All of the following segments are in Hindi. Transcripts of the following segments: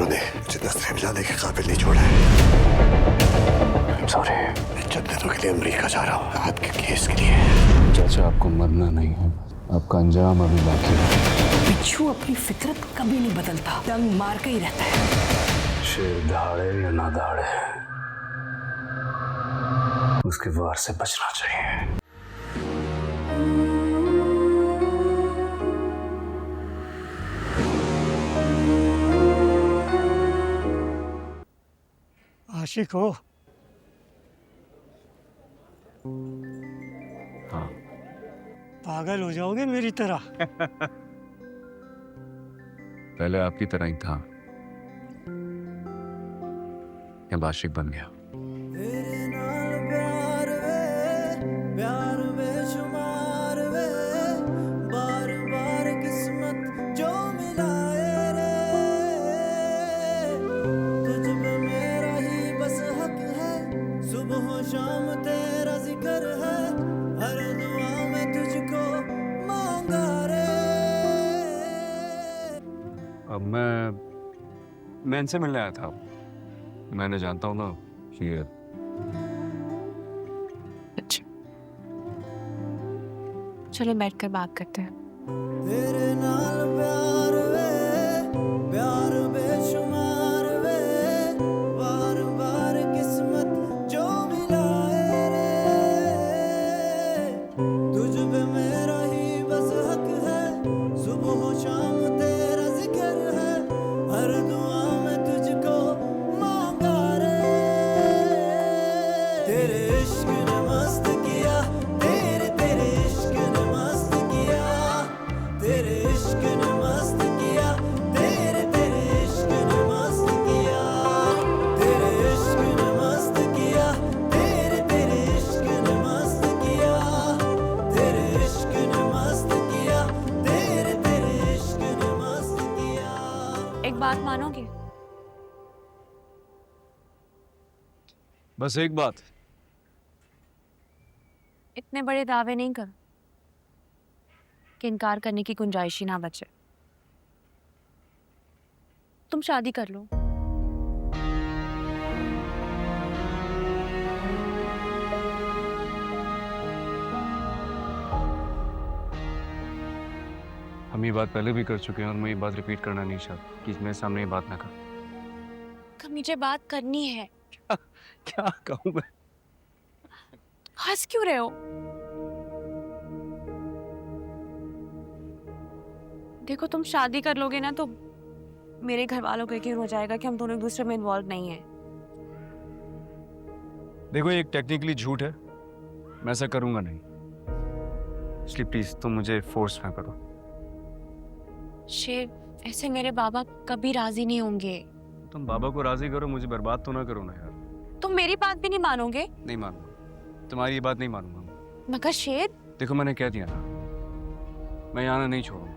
तूने मुझे नजरें मिलाने के काबिल नहीं छोड़ा है। सॉरी, मैं चंद दिनों के लिए अमेरिका जा रहा हूँ आपके केस के लिए। चाचा, आपको मरना नहीं है, आपका अंजाम अभी बाकी है। बिच्छू अपनी फितरत कभी नहीं बदलता, डंग मार के ही रहता है। शेर दहाड़े या ना दहाड़े, उसके वार से बचना चाहिए। आशिक हो? हाँ। पागल हो जाओगे मेरी तरह। पहले आपकी तरह ही था, अब आशिक बन गया। शाम तेरा जिक्र है, हर दुआ में तुझको मांगा रे। अब मैं इनसे मिलने आया था। मैंने जानता हूँ ना कि अच्छा, चलिए बैठकर बात करते हैं। तेरे नाल प्यार वे, प्यार बेशुमार वे, बार बार किस्मत जो मिलाए रे। तुझ पे मेरा ही बस हक है, सुबह शाम तेरा जिक्र है, हर दुआ में तुझको मांगा रे। तेरे इश्क ने मस्त किया, तेरे तेरे इश्क ने मस्त किया, तेरे इश्क ने मस्त किया, तेरे तेरे इश्क ने मस्त किया, तेरे इश्क ने मस्त किया, तेरे तेरे इश्क ने मस्त किया, तेरे इश्क ने मस्त किया, तेरे तेरे इश्क ने मस्त किया। एक बात मानोगे? बस एक बात। इतने बड़े दावे नहीं करो कि इनकार करने की गुंजाइश ही ना बचे। तुम शादी कर लो। हम ये बात पहले भी कर चुके हैं और मैं ये बात रिपीट करना नहीं चाहता कि मेरे सामने ये बात ना कर। मुझे बात करनी है। क्या कहूँ मैं? हंस क्यों रहे हो? देखो, तुम शादी कर लोगे ना तो मेरे घर वालों को यकीन हो जाएगा कि हम दोनों एक दूसरे में इन्वॉल्व नहीं है। देखो, ये एक टेक्निकली झूठ है, मैं ऐसा करूंगा नहीं, इसलिए प्लीज तुम मुझे फोर्स ना करो। शेर, ऐसे मेरे बाबा कभी राजी नहीं होंगे। तुम बाबा को राजी करो, मुझे बर्बाद तो ना करो ना यार। तुम मेरी बात भी नहीं मानोगे? नहीं मानूंगा, तुम्हारी ये बात नहीं मानूंगा। मगर शेर, देखो, मैंने कह दिया ना, मैं यहाँ आना नहीं छोड़ूंगा,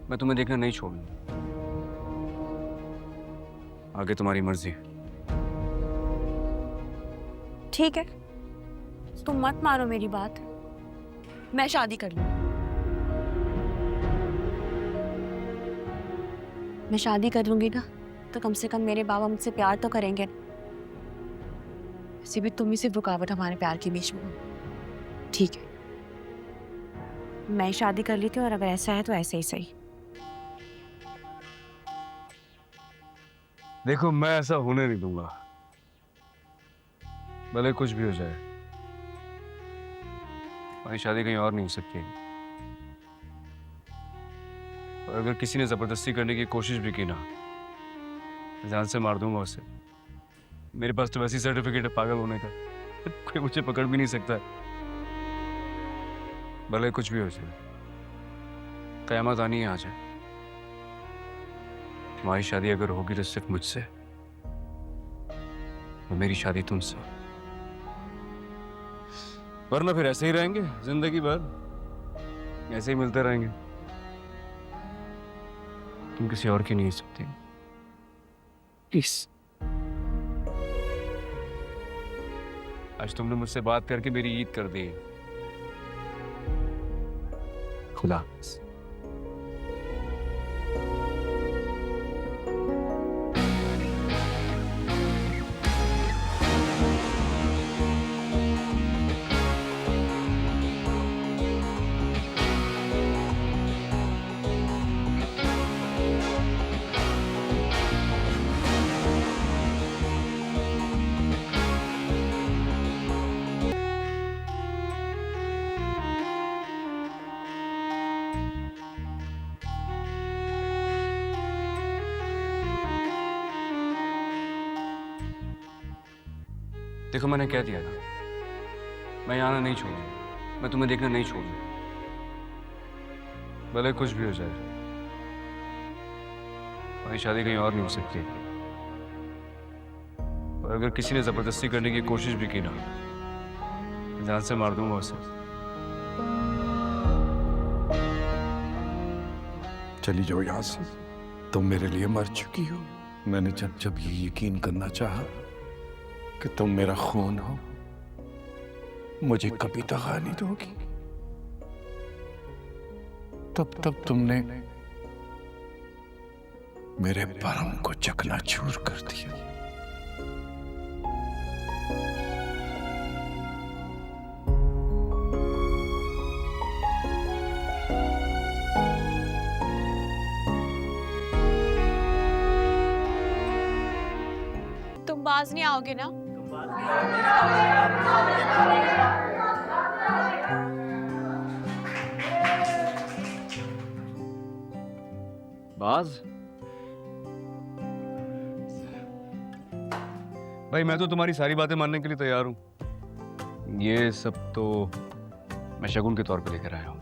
मैं तुम्हें देखना नहीं छोड़ूंगा। आगे तुम्हारी मर्जी है। ठीक है, तुम मत मारो मेरी बात, मैं शादी कर लूं। मैं शादी कर लूंगी ना तो कम से कम मेरे बाबा मुझसे प्यार तो करेंगे। वैसे भी तुम ही सिर्फ रुकावट हमारे प्यार के बीच में हो। ठीक है, मैं शादी कर लेती हूँ, और अगर ऐसा है तो ऐसे ही सही। देखो, मैं ऐसा होने नहीं दूंगा, भले कुछ भी हो जाए। हमारी शादी कहीं और नहीं हो सकती है। और अगर किसी ने जबरदस्ती करने की कोशिश भी की ना, जान से मार दूंगा उसे। मेरे पास तो वैसी सर्टिफिकेट है पागल होने का, कोई मुझे पकड़ भी नहीं सकता है। भले कुछ भी हो जाए, कयामत आनी ही आ जाए, तुम्हारी शादी अगर होगी तो सिर्फ मुझसे, और मेरी शादी तुमसे। वरना फिर ऐसे ही रहेंगे जिंदगी भर, ऐसे ही मिलते रहेंगे। तुम किसी और की नहीं हो सकती, प्लीज। आज तुमने मुझसे बात करके मेरी ईद कर दी। खुदा हाफिज़। देखो मैंने कह दिया ना, मैं यहाँ आना नहीं छोड़ूंगा, मैं तुम्हें देखना नहीं छोड़ूंगा, भले कुछ भी हो जाए। हमारी शादी कहीं और नहीं हो सकती, और अगर किसी ने जबरदस्ती करने की कोशिश भी की ना, जान से मार दूंगा उसे। चली जाओ यहाँ से, तुम मेरे लिए मर चुकी हो। मैंने जब जब ये यकीन करना चाहा कि तुम मेरा खून हो, मुझे कभी दगा नहीं दोगी, तब तब तुमने मेरे परम को चकनाचूर कर दिया। तुम बाज नहीं आओगे ना? बाज? भाई मैं तो तुम्हारी सारी बातें मानने के लिए तैयार हूं। ये सब तो मैं शगुन के तौर पे लेकर आया हूं।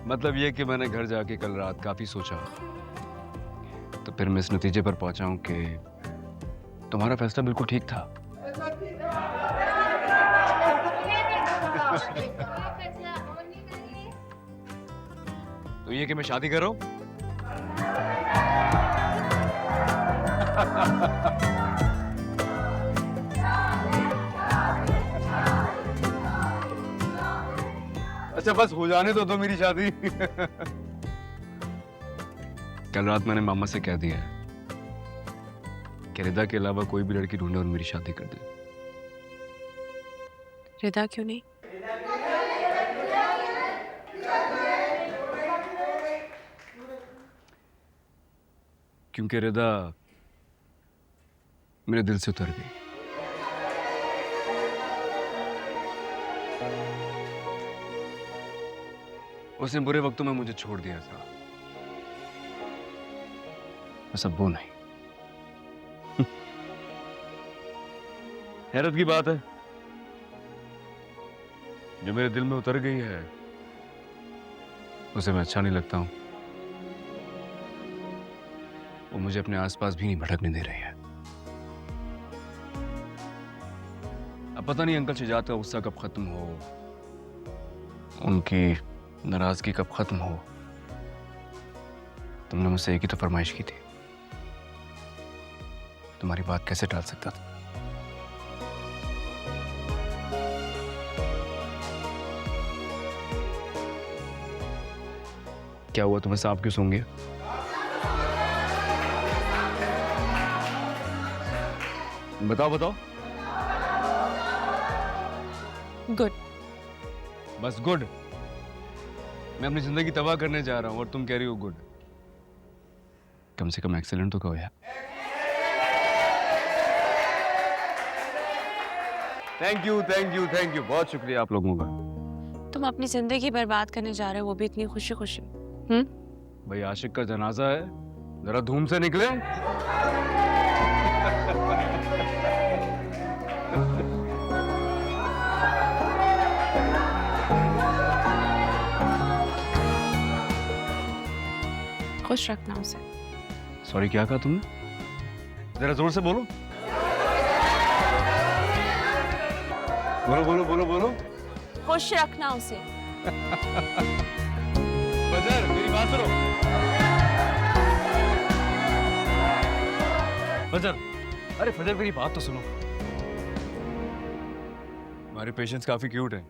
मतलब ये कि मैंने घर जाके कल रात काफी सोचा, तो फिर मैं इस नतीजे पर पहुंचा हूं कि तुम्हारा फैसला बिल्कुल ठीक था। तो ये कि मैं शादी कर रहा हूं। अच्छा बस हो जाने दो मेरी शादी। कल रात मैंने मामा से कह दिया है कि रिदा के अलावा कोई भी लड़की ढूंढे और मेरी शादी कर दे। रिदा क्यों नहीं? क्योंकि रिदा मेरे दिल से उतर गई। उसने बुरे वक्तों में मुझे छोड़ दिया था, बस अब वो नहीं। हैरत की बात है, जो मेरे दिल में उतर गई है उसे मैं अच्छा नहीं लगता हूं। वो मुझे अपने आसपास भी नहीं भटकने दे रही है। अब पता नहीं अंकल शजात का गुस्सा कब खत्म हो, उनकी नाराजगी कब खत्म हो। तुमने मुझसे एक ही तो फरमाइश की थी, तुम्हारी बात कैसे टाल सकता था। क्या हुआ, तुम्हें सांप क्यों सूंघ गया? बताओ बताओ। गुड। बस गुड? मैं अपनी जिंदगी तबाह करने जा रहा हूं और तुम कह रही हो गुड? कम से कम एक्सीलेंट तो कहो यार। Thank you thank you thank you, बहुत शुक्रिया आप लोगों का। तुम अपनी जिंदगी बर्बाद करने जा रहे हो, वो भी इतनी खुशी खुशी। भाई आशिक का जनाजा है, जरा धूम से निकले। खुश रखना उसे। सॉरी, क्या कहा तुमने? जरा जोर से बोलो। बोलो बोलो बोलो बोलो। खुश रखना उसे। फजर मेरी बात सुनो। फजर, अरे फजर मेरी बात तो सुनो। हमारे पेशेंट्स काफी क्यूट हैं।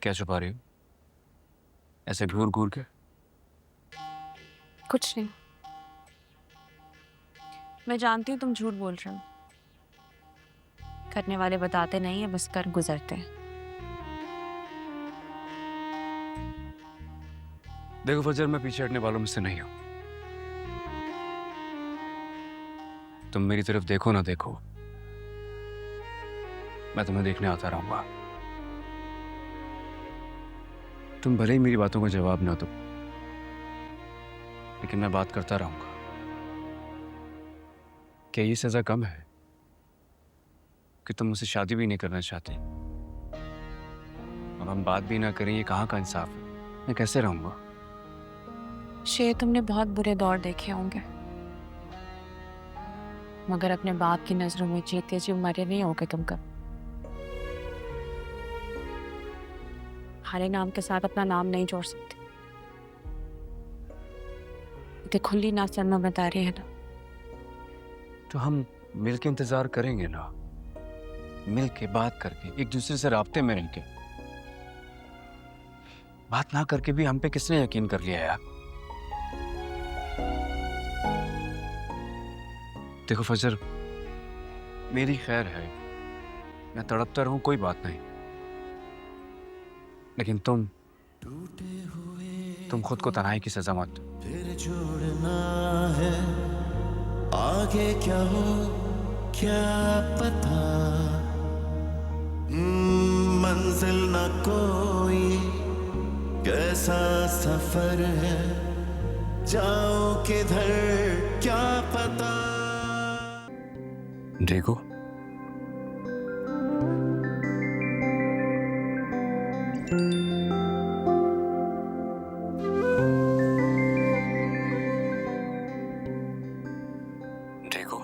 क्या छुपा रही हो ऐसे घूर घूर के? कुछ नहीं, मैं जानती हूँ तुम झूठ बोल रहे हो। करने वाले बताते नहीं है, बस कर गुजरते हैं। देखो फजर, मैं पीछे हटने वालों में से नहीं हूं। तुम मेरी तरफ देखो ना देखो, मैं तुम्हें देखने आता रहूंगा। तुम भले ही मेरी बातों का जवाब ना दो, लेकिन मैं बात करता रहूंगा। क्या ये सजा कम है कि तुम मुझसे शादी भी नहीं करना चाहते? अब हम बात भी ना करें, ये कहाँ का इंसाफ है? मैं कैसे रहूंगा? शे, तुमने बहुत बुरे दौर देखे होंगे, मगर अपने बाप की नजरों में जीते जी मरे नहीं होगे तुम कब। हरे नाम के साथ अपना नाम नहीं जोड़ सकते। ये खुली ना सन्मा बता रही है ना। तो हम मिल के इंतजार करेंगे ना, मिल के बात करके, एक दूसरे से राब्ते में रहकर। बात ना करके भी हम पे किसने यकीन कर लिया यार? देखो फजर, मेरी खैर है, मैं तड़पता रहूं कोई बात नहीं, लेकिन तुम खुद को तन्हाई की सजा मत दो। फिर छोड़ना है, आगे क्या हो क्या पता। मंजिल न कोई, कैसा सफर है, जाओ किधर क्या पता। देखो देखो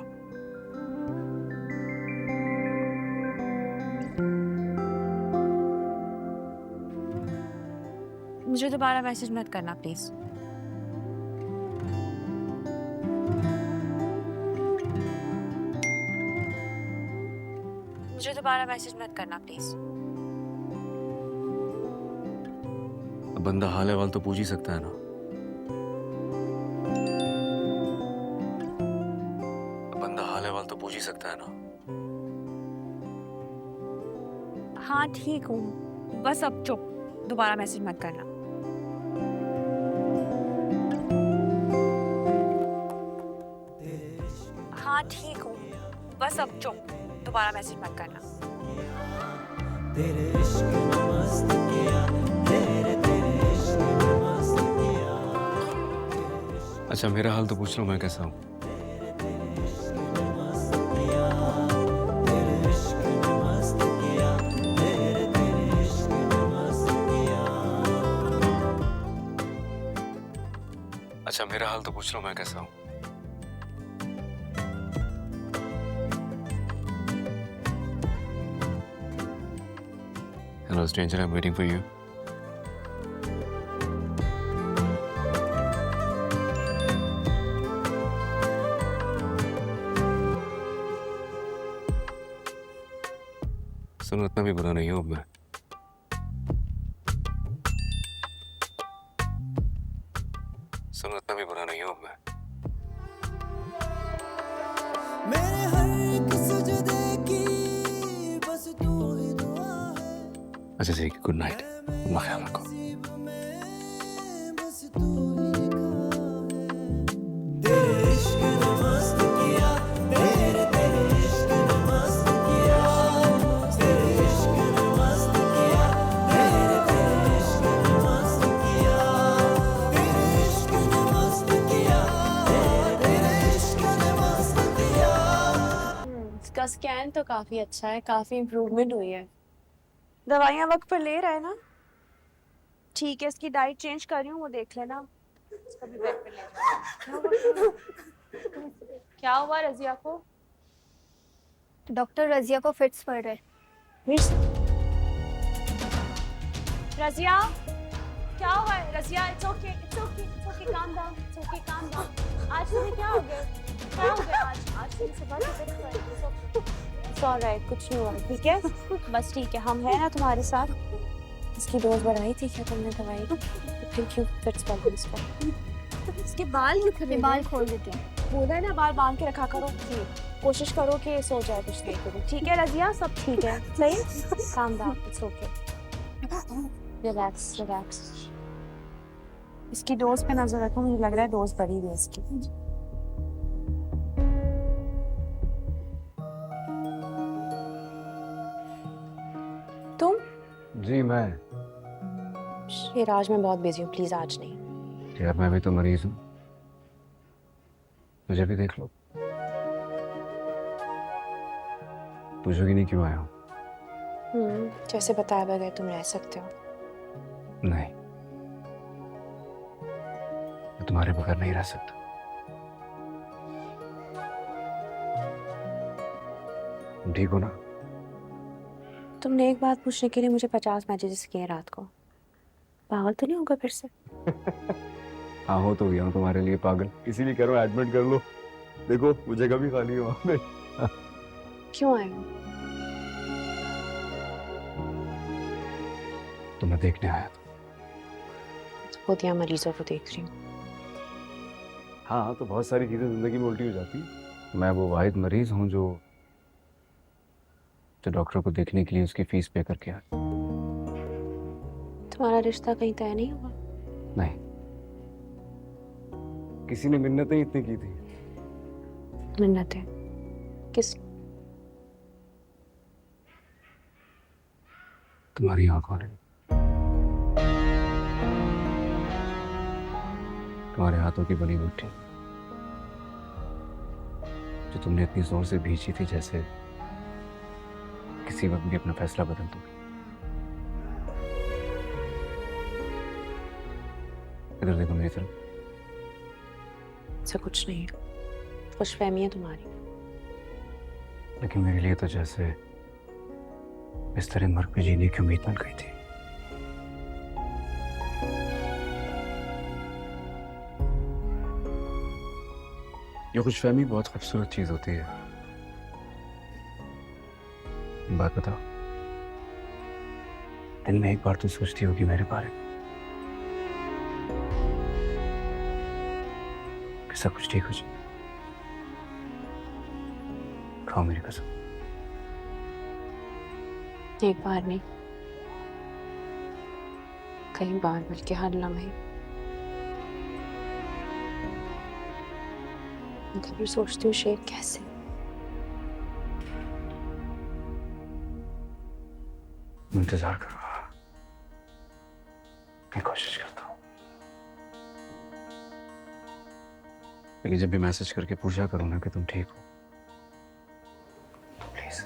मुझे दोबारा मैसेज मत करना प्लीज। मुझे दोबारा मैसेज मत करना प्लीज। अब बंदा हाल अहवाल तो पूछ ही सकता है ना। अब बंदा हाल अहवाल तो पूछ ही सकता है ना। हाँ ठीक हूँ, बस अब चुप, दोबारा मैसेज मत करना। हाँ ठीक हूँ, बस अब चुप, दोबारा मैसेज मत करना। तेरे इश्क ने मस्त किया, तेरे इश्क ने मस्त किया। अच्छा मेरा हाल तो पूछ लो, मैं कैसा हूँ? अच्छा मेरा हाल तो पूछ लो, मैं कैसा हूँ? Hello stranger, I'm waiting for you. सुनो, इतना भी बुरा नहीं हूँ अब मैं। सुनो, इतना भी बुरा नहीं हूँ अब मैं। मेरे हर एक सजदे की बस तू ही दुआ है। अच्छा ठीक है, गुड नाइट, अपना ख्याल रखो। नसीब में बस तू ही लिखा है। तेरे इश्क ने मस्त किया, तेरे इश्क ने मस्त किया। तेरे इश्क ने मस्त किया, तेरे इश्क ने मस्त किया। तेरे इश्क ने मस्त किया, तेरे इश्क ने मस्त किया। इसका स्कैन तो काफी अच्छा है, काफी इम्प्रूवमेंट हुई है। दवाइयाँ वक्त पर ले रहा है ना? ठीक है, इसकी डाइट चेंज कर रही हूँ, वो देख लेना। इसका भी बेड पे ले जाओ। क्या हुआ रजिया को? डॉक्टर रजिया को फिट्स पड़ रहे। रजिया, क्या हुआ है? Razia, it's okay, it's okay, it's okay, calm down, it's okay, calm down. आज तुम्हें क्या हो गया? क्या हो गया आज तुम सुबह से इट्स ऑलराइट, कुछ नहीं हुआ, ठीक है? बस ठीक है, हम हैं ना तुम्हारे साथ। इसकी डोज बढ़ाई थी क्या तुमने दवाई? तो फिर क्यों फिट्स पड़ गई इसको? इसके बाल क्यों खड़े? बाल खोल देते हैं। बोला है ना, बाल बांध के रखा करो। कोशिश करो कि सो जाए कुछ देर के लिए, ठीक है रजिया? सब ठीक है, सही? Calm down, it's okay, relax relax. इसकी डोज पे नजर रखो, मुझे लग रहा है डोज बढ़ी हुई है इसकी। तुम? जी मैं। ये राज, मैं बहुत बिजी हूँ, प्लीज आज नहीं। यार मैं भी तो मरीज हूँ, मुझे भी देख लो। पूछोगी नहीं क्यों आया हूँ? जैसे बताए बगैर तुम रह सकते हो? नहीं, मैं तुम्हारे बगैर नहीं रह सकता। तुम ठीक हो ना? तुमने एक बात पूछने के लिए मुझे 50 मैसेजेस किए रात को। पागल तो नहीं होगा फिर से? हाँ, हो तो गया हूँ तुम्हारे लिए पागल, इसीलिए कह रहा हूँ एडमिट कर लो। देखो वो जगह भी खाली है वहाँ पे। क्यों आए हो? तुम्हें देखने आया था। खुद यहाँ मरीजों को देख रही हूँ। हाँ, तो बहुत सारी चीजें जिंदगी में उल्टी हो जाती है। मैं वो वाहिद मरीज हूँ जो डॉक्टर को देखने के लिए उसकी फीस पे करके आया। तुम्हारा रिश्ता कहीं तय नहीं हुआ? नहीं, किसी ने मिन्नतें इतनी की थी। मिन्नतें? किस? तुम्हारी आंखों ने, तुम्हारे हाथों की बनी मुट्ठी जो तुमने इतनी जोर से भींची थी जैसे किसी वक्त भी अपना फैसला बदल दोगी। इधर देखो मेरी तरफ। ऐसा कुछ नहीं है, खुशफहमी है तुम्हारी। लेकिन मेरे लिए तो जैसे इस तरह मर्ग पे जीने की उम्मीद बन गई थी। ये खुशफहमी बहुत खूबसूरत चीज होती है। बात बताओ, दिन में एक बार तो सोचती होगी मेरे बारे में कि सब कुछ ठीक हो जाए? खाओ मेरी कसम। एक बार नहीं, कई बार, बल्कि हर लम्हे। मैं कभी सोचती हूँ शेख कैसे इंतजार करो, मैं कोशिश करता हूँ। लेकिन जब भी मैसेज करके पूछा करूँ ना कि तुम ठीक हो, प्लीज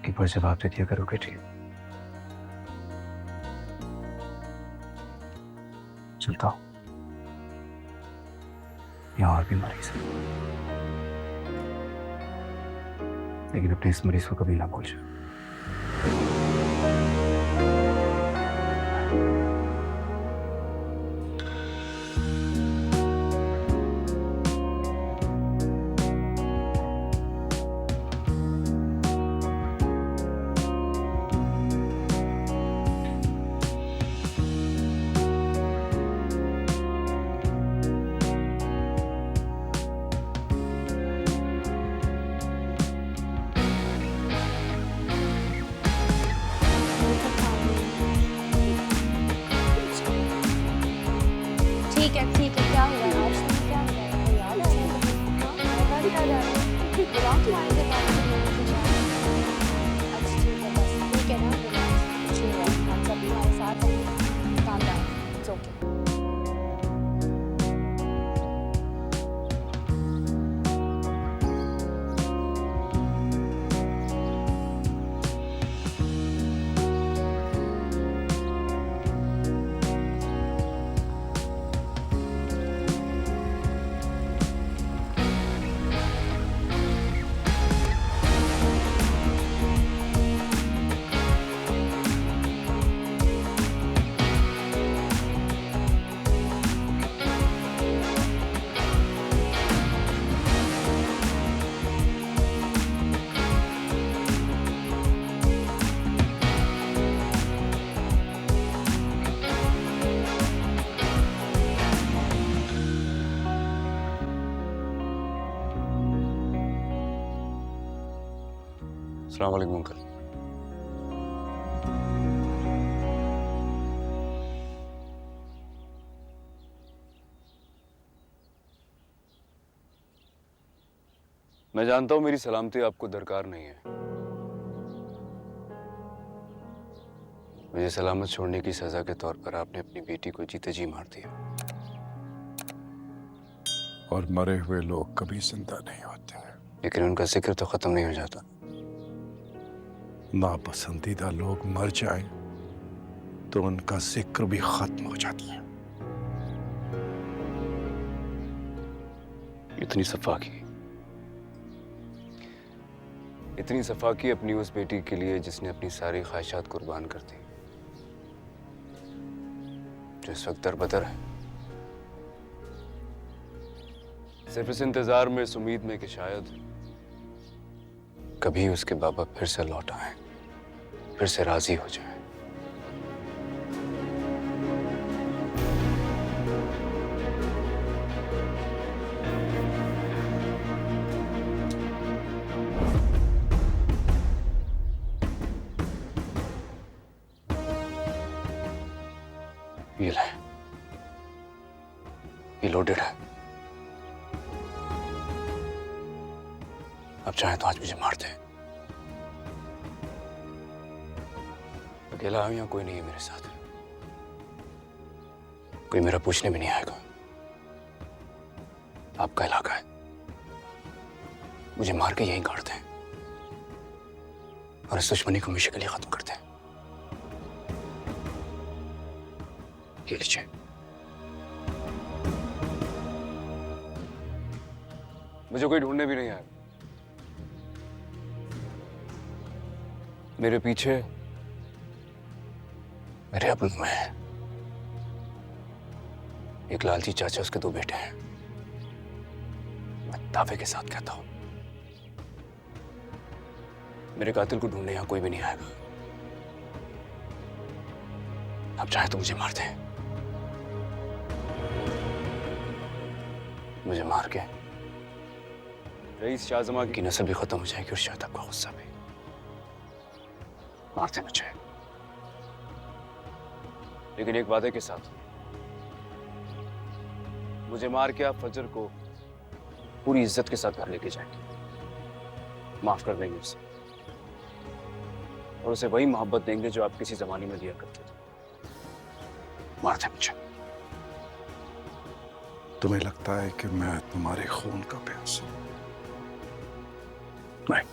एक बार जवाब दे दिया करोगे? ठीक, चलता हूँ। यहाँ और भी मरीज है, लेकिन अपने इस मरीज को कभी ना भूल जाओ। ठीक है, क्या हुआ आज? क्या हुआ? कोई याद है? मेरे पास क्या जा रहा है? बुलाओ तुम्हारे से बात करने के लिए। अच्छा ठीक है ना, relax। कुछ नहीं हुआ, हम सब तुम्हारे साथ हैं। calm down, it's okay। अस्सलाम वालेकुम अंकल। मैं जानता हूं मेरी सलामती आपको दरकार नहीं है। मुझे सलामत छोड़ने की सजा के तौर पर आपने अपनी बेटी को जीते जी मार दिया। और मरे हुए लोग कभी जिंदा नहीं होते। लेकिन उनका जिक्र तो खत्म नहीं हो जाता। नापसंदीदा लोग मर जाएं तो उनका जिक्र भी खत्म हो जाता है। इतनी सफा की अपनी उस बेटी के लिए जिसने अपनी सारी ख्वाहिशात कुर्बान कर दी, जो इस वक्त दरबदर है, सिर्फ इस इंतजार में, इस उम्मीद में कि शायद कभी उसके बाबा फिर से लौट आए, फिर से राजी हो जाए। ये ले, ये लोडेड है। अब चाहे तो आज मुझे मार दे। अकेला हूं या कोई नहीं है मेरे साथ? कोई मेरा पूछने भी नहीं आएगा। आपका इलाका है, मुझे मार के यहीं गाड़ दें और इस दुश्मनी को हमेशा के लिए खत्म कर दें। ये लीजिए। मुझे कोई ढूंढने भी नहीं आया। मेरे पीछे मेरे अपने में है एक लालची चाचा, उसके 2 बेटे हैं। मैं दावे के साथ कहता हूं मेरे कातिल को ढूंढने यहां कोई भी नहीं आएगा। अब चाहे तो मुझे मार दे। मुझे मार के रईस शाहजमा की नस्ल भी खत्म हो जाएगी और शायद आपका गुस्सा भी। मार दे मुझे, लेकिन एक वादे के साथ। मुझे मार के आप फजर को पूरी इज्जत के साथ घर लेके जाएंगे, माफ कर देंगे उसे और उसे वही मोहब्बत देंगे जो आप किसी जमाने में दिया करते थे। मार दे मुझे। तुम्हें लगता है कि मैं तुम्हारे खून का प्यास हूं? नहीं।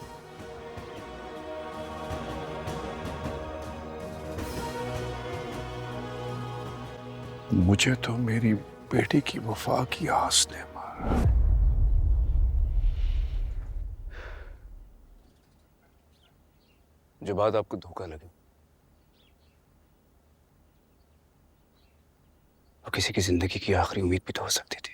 मुझे तो मेरी बेटी की वफा की आस ने मारा। जो बात आपको धोखा लगे वो किसी की जिंदगी की आखिरी उम्मीद भी तो हो सकती थी।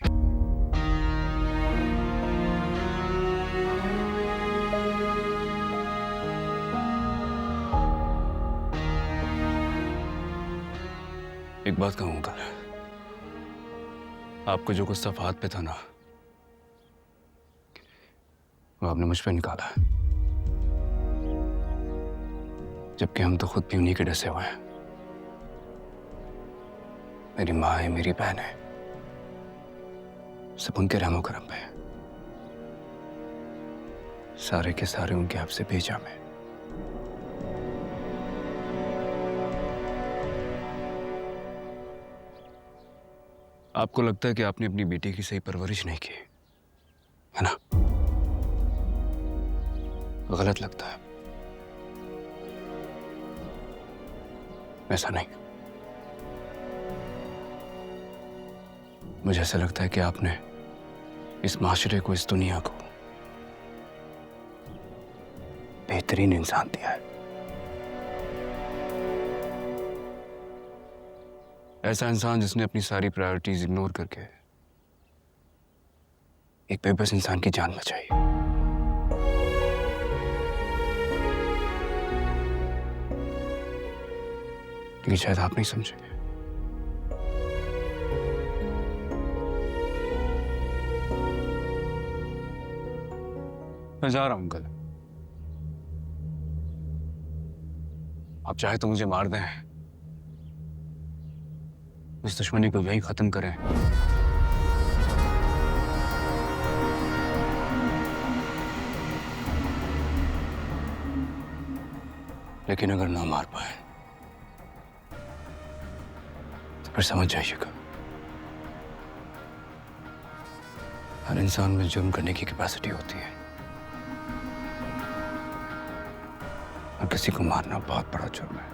एक बात कहूंगा, आपको जो गुस्सा फहद पे था ना, वो आपने मुझ पे निकाला है, जबकि हम तो खुद भी उन्हीं के डसे हुए हैं। मेरी माँ है, मेरी बहन है, सब उनके रहमो करम पे है। सारे के सारे उनके आपसे भेजा में। आपको लगता है कि आपने अपनी बेटी की सही परवरिश नहीं की, है ना? गलत लगता है। ऐसा नहीं, मुझे ऐसा लगता है कि आपने इस माशरे को, इस दुनिया को बेहतरीन इंसान दिया है। ऐसा इंसान जिसने अपनी सारी प्रायोरिटीज इग्नोर करके एक बेबस इंसान की जान बचाई। लेकिन शायद आप नहीं समझेंगे। मैं जा रहा हूं अंकल। आप चाहे तो मुझे मार दें, इस दुश्मनी को यही खत्म करें, लेकिन अगर ना मार पाए तो फिर समझ जाइएगा हर इंसान में जुर्म करने की कैपेसिटी होती है, और किसी को मारना बहुत बड़ा जुर्म है।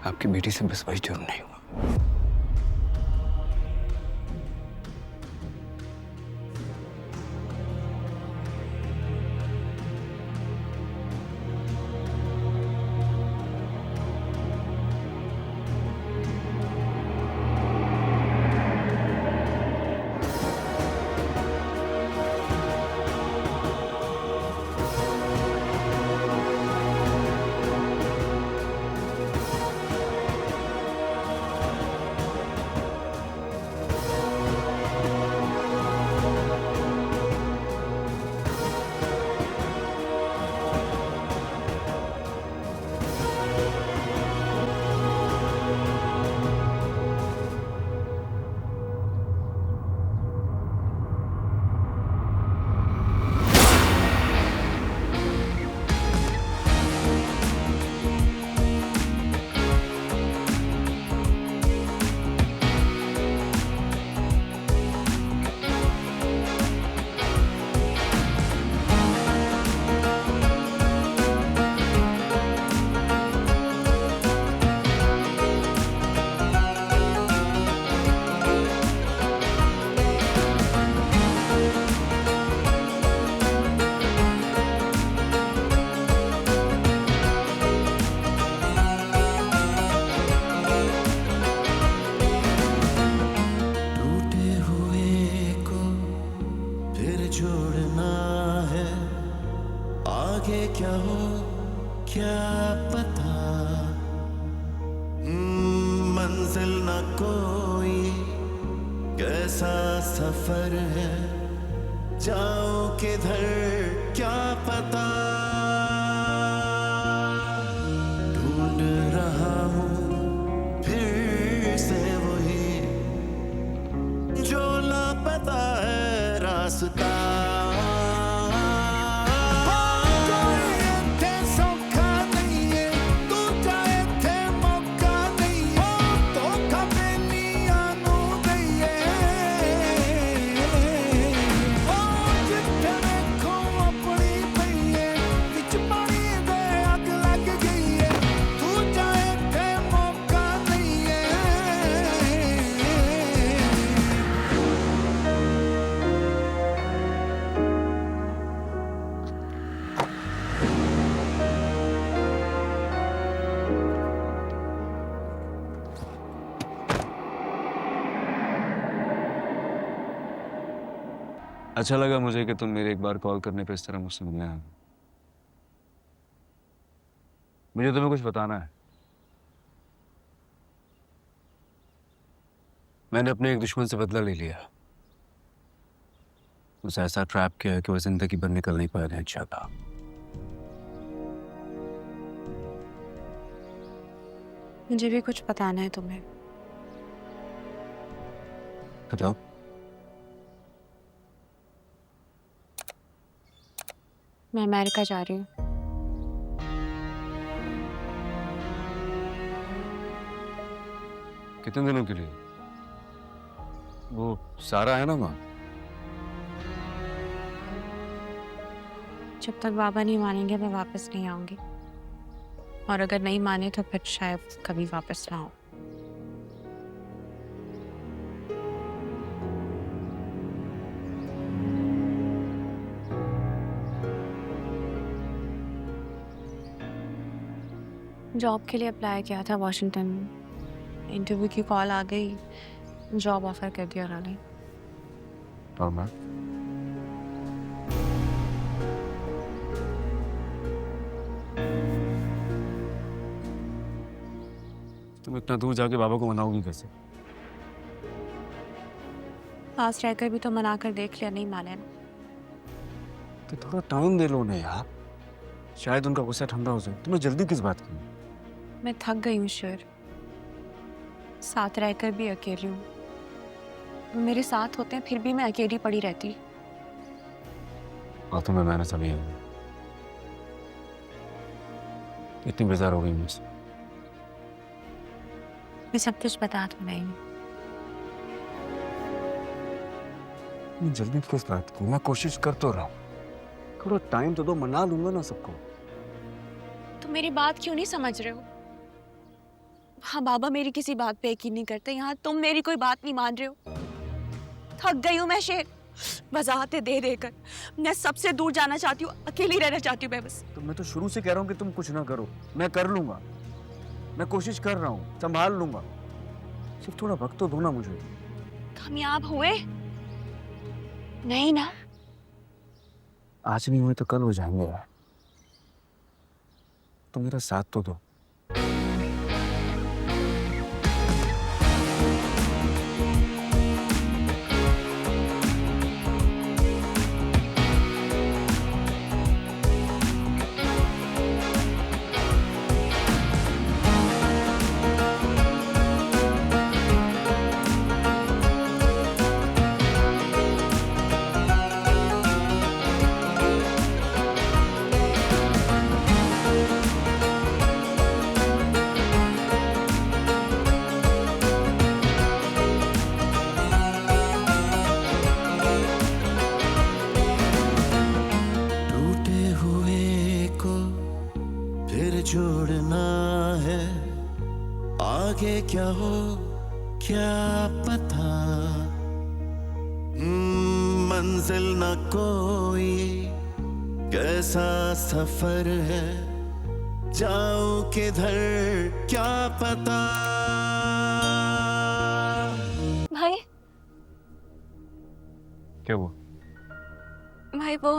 आपकी बेटी से बस वही जुर्म नहीं हुआ। क्या हो क्या पता, मंजिल न कोई कैसा सफर है, जाऊं किधर क्या पता, ढूंढ रहा हूँ फिर से वही जो लापता है रास्ता। अच्छा लगा मुझे कि तुम मेरे एक बार कॉल करने पे इस तरह मुझसे मिलने आए। मुझे तुम्हें कुछ बताना है। मैंने अपने एक दुश्मन से बदला ले लिया। उसे ऐसा ट्रैप किया है कि वो जिंदगी भर निकल नहीं पाया नहीं चाहता। मुझे भी कुछ बताना है तुम्हें। बताओ। मैं अमेरिका जा रही हूँ। कितने दिनों के लिए? वो सारा है ना माँ? जब तक बाबा नहीं मानेंगे मैं वापस नहीं आऊंगी, और अगर नहीं माने तो फिर शायद कभी वापस ना आऊं। जॉब के लिए अप्लाई किया था वॉशिंगटन में। इंटरव्यू की कॉल आ गई, जॉब ऑफर कर दिया उन्होंने। और मैं? तुम इतना दूर जाके बाबा को मनाओगी कैसे? पास रहकर भी तो मना कर देख लिया, नहीं माने ना। तो थोड़ा टाइम दे लो ना यार, शायद उनका गुस्सा ठंडा हो जाए। तुम्हें जल्दी किस बात की? मैं थक गई हूँ शेर, साथ रहकर भी अकेली हूँ। मेरे साथ होते हैं फिर भी मैं अकेली पड़ी रहती। और तुम्हें मैंने सभी इतनी बेजार हो गई मुझसे। मैं सब कुछ बता तो रही हूँ। जल्दी किस बात की? मैं कोशिश कर तो रहा हूँ, थोड़ा टाइम तो दो, मना लूंगा ना सबको। तुम मेरी बात क्यों नहीं समझ रहे हो? हाँ बाबा मेरी किसी बात पे यकीन नहीं करते, यहाँ तुम मेरी कोई बात नहीं मान रहे हो। थक गई हूँ मैं शेर, वजाहतें दे देकर। मैं सबसे दूर जाना चाहती हूँ, अकेली रहना चाहती हूँ मैं बस। तो मैं तो शुरू से कह रहा हूँ कि तुम कुछ ना करो, मैं कर लूंगा, मैं कोशिश कर रहा हूँ, संभाल लूंगा, सिर्फ थोड़ा वक्त तो दो ना मुझे। कामयाब हुए नहीं ना? आज नहीं हुए तो कल हो जाएंगे यार, तो मेरा साथ तो दो। टूटे हुए को फिर जोड़ना है, आगे क्या हो क्या पता। मंजिल न कोई, कैसा सफर है, जाऊं किधर क्या पता। भाई क्या हुआ? भाई वो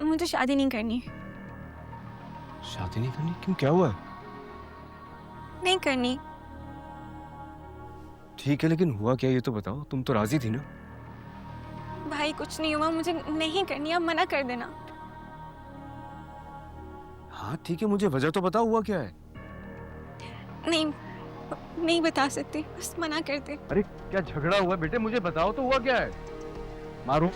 मुझे शादी नहीं करनी। शादी नहीं करनी? क्यों, क्या हुआ? नहीं करनी। ठीक है, लेकिन हुआ क्या ये तो बताओ, तुम तो राजी थी ना? भाई कुछ नहीं हुआ, मुझे नहीं करनी, अब मना कर देना। हाँ ठीक है, मुझे वजह तो बताओ, हुआ क्या है? नहीं नहीं बता सकती, बस मना कर दे। अरे क्या झगड़ा हुआ बेटे, मुझे बताओ तो हुआ क्या है? मारूं?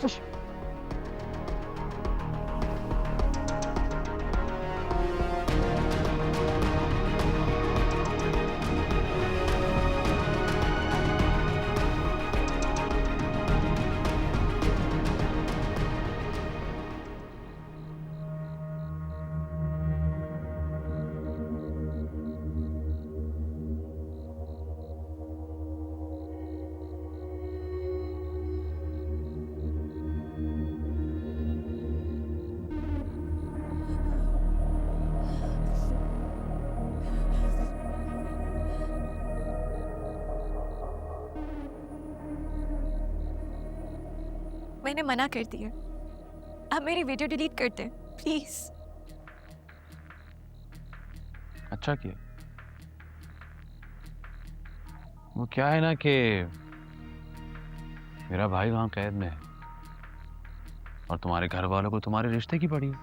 मैंने मना कर दिया, अब मेरी वीडियो डिलीट कर दे प्लीज। अच्छा किया। वो क्या है ना कि मेरा भाई वहां कैद में है और तुम्हारे घर वालों को तुम्हारे रिश्ते की पड़ी है।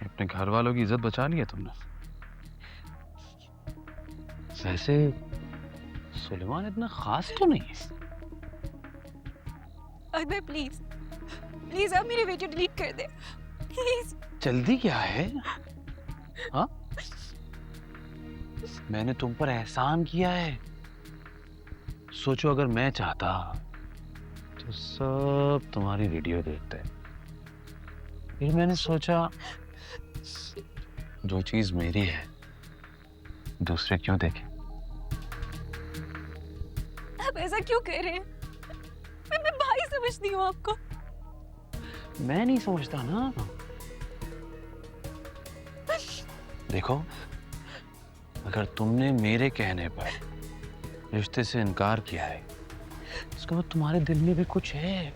अपने घर वालों की इज्जत बचा ली है तुमने। वैसे सुलेमान इतना खास तो नहीं है। अकबर प्लीज प्लीज अब मेरी वीडियो डिलीट कर दे प्लीज। जल्दी क्या है? हाँ, मैंने तुम पर एहसान किया है। सोचो अगर मैं चाहता तो सब तुम्हारी वीडियो देखते। फिर मैंने सोचा जो चीज मेरी है दूसरे क्यों देखें। आप ऐसा क्यों कर रहे हैं? मैं भाई समझती हूँ आपको। मैं नहीं समझता ना। देखो, अगर तुमने मेरे कहने पर रिश्ते से इनकार किया है, इसका मतलब तुम्हारे दिल में भी कुछ है।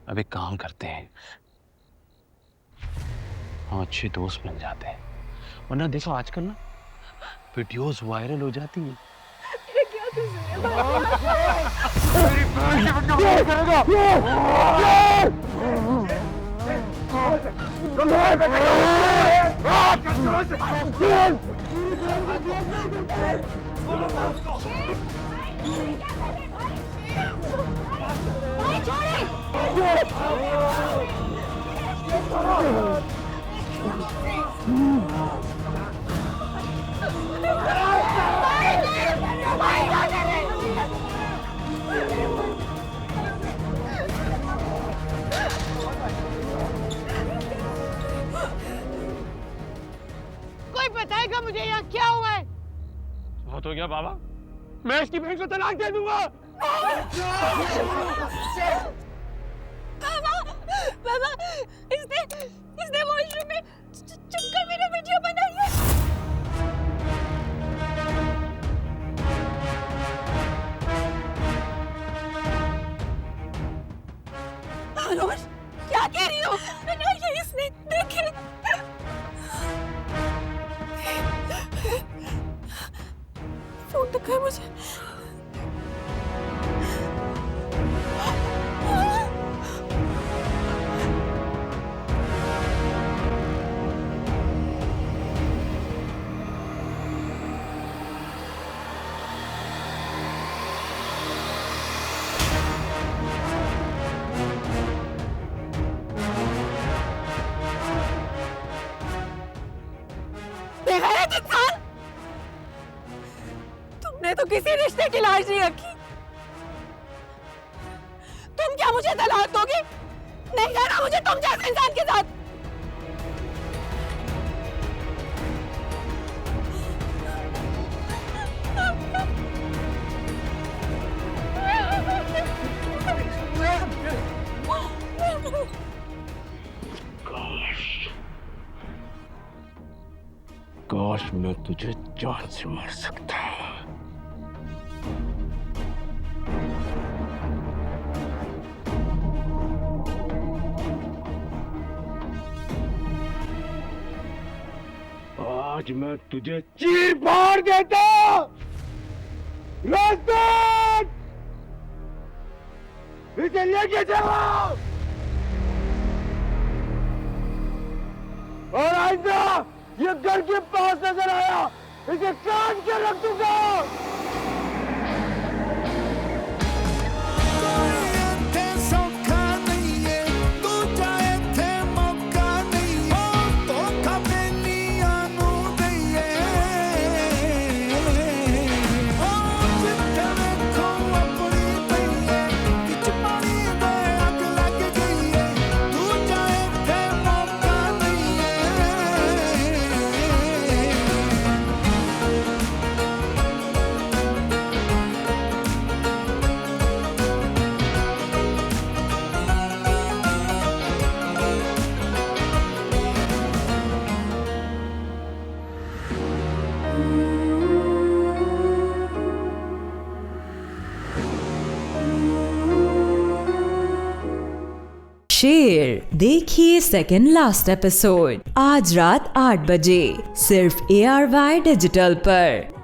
अब एक काम करते हैं, हम अच्छे दोस्त बन जाते हैं। वरना देखो आजकल ना वीडियोस वायरल हो जाती हैं। मुझे यहाँ क्या हुआ है? बहुत हो गया बाबा, मैं इसकी बहन को तलाक दे दूंगा। बाबा, इसने वॉशरूम में चुपकर मेरा वीडियो बनाई है। अनुज, क्या कह रही हो? ये इसने देखे। फोन दिखाए मुझे। बेगैरत इंसान! तुमने तो किसी रिश्ते की लाज नहीं रखी। तुम क्या मुझे तलाक दोगी? नहीं रहना मुझे तुम जैसे इंसान के साथ। काश मैं तुझे जान से मार सकता। आज मैं तुझे चीर फाड़ देता। रास्ता इसे लेके जाओ और आइंदा ये घर के पास नजर आया इसे काट के रख दूंगा। शेर देखिए सेकंड लास्ट एपिसोड आज रात 8 बजे सिर्फ ARY डिजिटल पर।